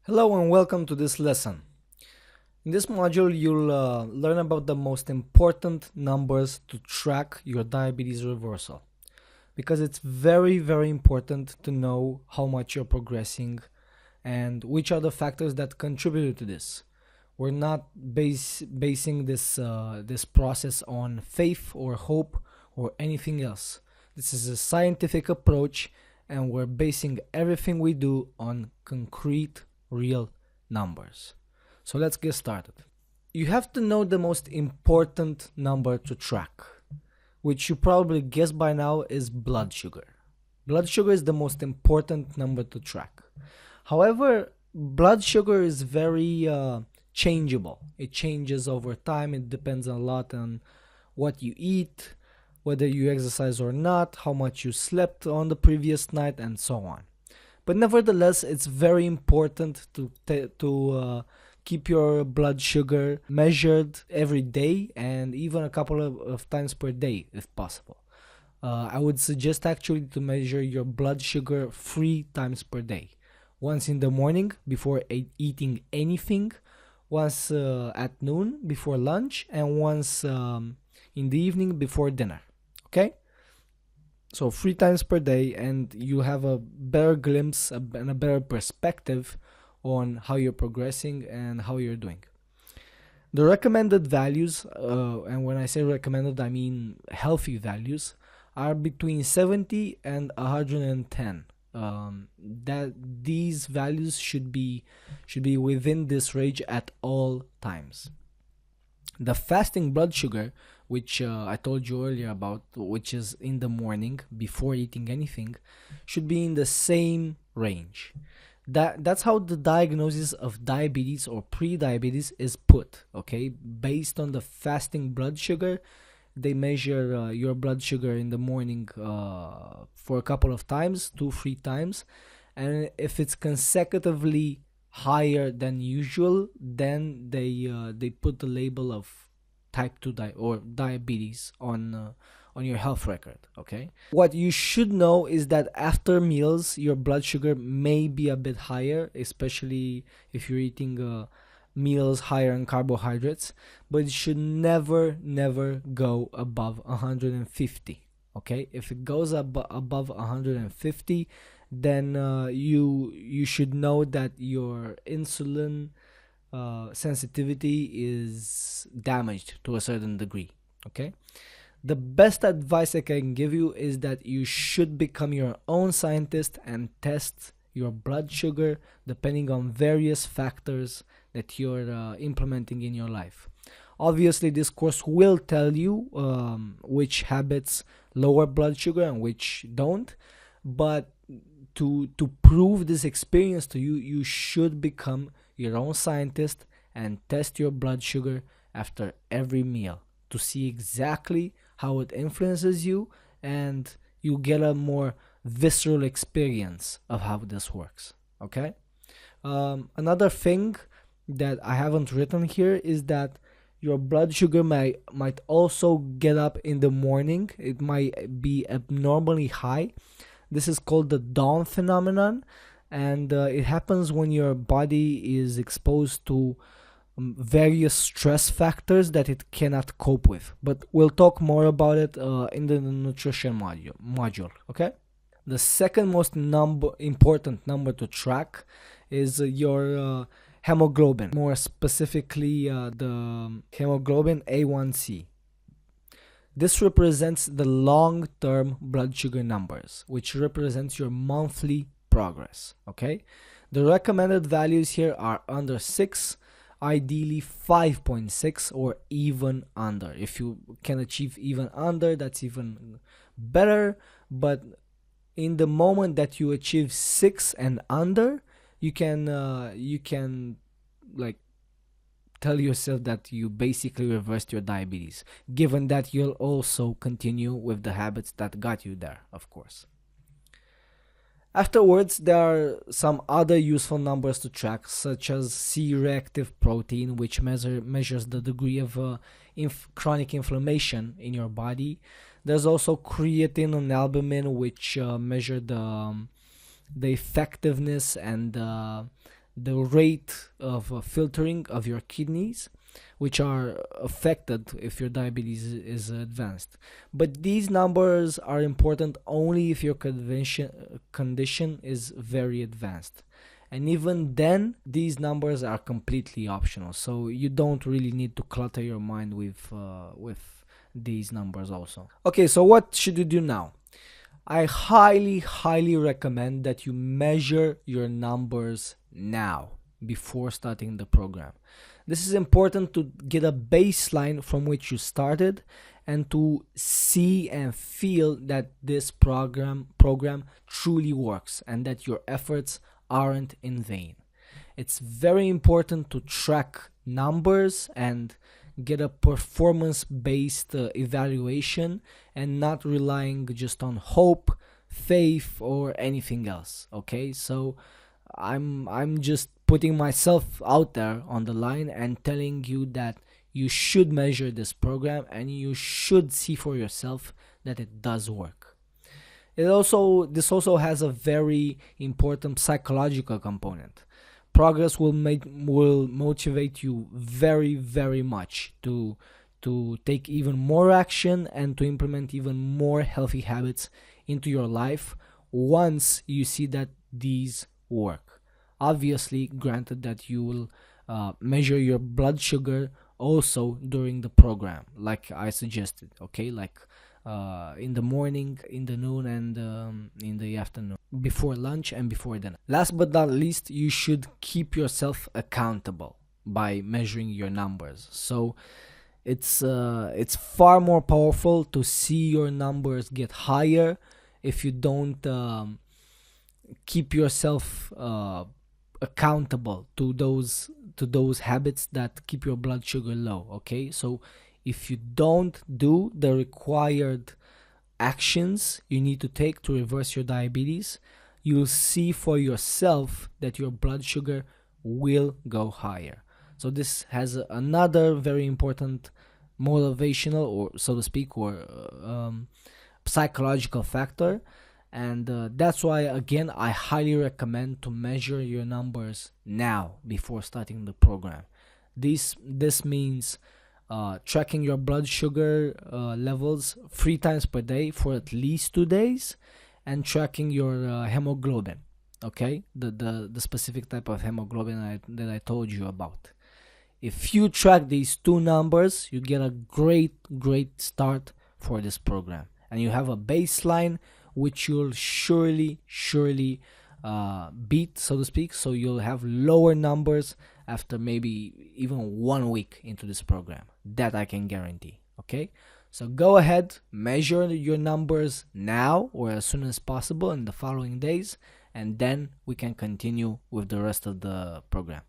Hello and welcome to this lesson. In this module, you'll learn about the most important numbers to track your diabetes reversal, because it's very, very important to know how much you're progressing and which are the factors that contributed to this. We're not basing this process on faith or hope or anything else. This is a scientific approach, and we're basing everything we do on concrete, real numbers. So let's get started. You have to know the most important number to track, which you probably guessed by now is blood sugar. Blood sugar is the most important number to track. However, blood sugar is very changeable. It changes over time. It depends a lot on what you eat, whether you exercise or not, how much you slept on the previous night, and so on. But nevertheless, it's very important to keep your blood sugar measured every day and even a couple of times per day if possible. I would suggest actually to measure your blood sugar 3 times per day. Once in the morning before eating anything, once at noon before lunch, and once in the evening before dinner. Okay? So 3 times per day, and you have a better glimpse and a better perspective on how you're progressing and how you're doing. The recommended values, and when I say recommended, I mean healthy values, are between 70 and 110. That these values should be within this range at all times. The fasting blood sugar, which I told you earlier about, which is in the morning before eating anything, should be in the same range. That's how the diagnosis of diabetes or pre-diabetes is put, okay? Based on the fasting blood sugar, they measure your blood sugar in the morning for a couple of times, 2-3 times, and if it's consecutively higher than usual, then they put the label of type 2 or diabetes on your health record. Okay, what you should know is that after meals your blood sugar may be a bit higher, especially if you're eating meals higher in carbohydrates, but it should never go above 150. Okay, if it goes above 150, then you should know that your insulin sensitivity is damaged to a certain degree. Okay, the best advice I can give you is that you should become your own scientist and test your blood sugar depending on various factors that you're implementing in your life. Obviously, this course will tell you which habits lower blood sugar and which don't, but to prove this experience to you, you should become your own scientist and test your blood sugar after every meal to see exactly how it influences you, and you get a more visceral experience of how this works. Okay? Another thing that I haven't written here is that your blood sugar might also get up in the morning. It might be abnormally high. This is called the dawn phenomenon, and it happens when your body is exposed to various stress factors that it cannot cope with. But we'll talk more about it in the nutrition module. Okay? The second most important number to track is your hemoglobin, more specifically the hemoglobin A1C. This represents the long-term blood sugar numbers, which represents your monthly progress. Okay, the recommended values here are under 6, ideally 5.6 or even under. If you can achieve even under, that's even better. But in the moment that you achieve 6 and under, you can like tell yourself that you basically reversed your diabetes, given that you'll also continue with the habits that got you there, of course. Afterwards, there are some other useful numbers to track, such as C-reactive protein, which measures the degree of chronic inflammation in your body. There's also creatine and albumin, which measure the effectiveness and the rate of filtering of your kidneys, which are affected if your diabetes is advanced. But these numbers are important only if your condition is very advanced. And even then, these numbers are completely optional. So you don't really need to clutter your mind with these numbers also. Okay, so what should you do now? I highly recommend that you measure your numbers now before starting the program. This is important to get a baseline from which you started and to see and feel that this program truly works and that your efforts aren't in vain. It's very important to track numbers and get a performance-based evaluation and not relying just on hope, faith, or anything else. Okay, so I'm just putting myself out there on the line and telling you that you should measure this program and you should see for yourself that it does work. This also has a very important psychological component. Progress will motivate you very much to take even more action and to implement even more healthy habits into your life once you see that these work. Obviously, granted that you will measure your blood sugar also during the program, like I suggested, okay? Like in the morning, in the noon, and in the afternoon, before lunch and before dinner. Last but not least, you should keep yourself accountable by measuring your numbers. So it's far more powerful to see your numbers get higher if you don't keep yourself accountable to those habits that keep your blood sugar low. Okay, so if you don't do the required actions you need to take to reverse your diabetes, you'll see for yourself that your blood sugar will go higher. So this has another very important motivational, or so to speak, or psychological factor. And that's why, again, I highly recommend to measure your numbers now before starting the program. This means tracking your blood sugar levels 3 times per day for at least 2 days, and tracking your hemoglobin, okay, the specific type of hemoglobin that I told you about. If you track these 2 numbers, you get a great start for this program, and you have a baseline which you'll surely beat, so to speak. So you'll have lower numbers after maybe even 1 week into this program. That I can guarantee. Okay, so go ahead, measure your numbers now or as soon as possible in the following days, and then we can continue with the rest of the program.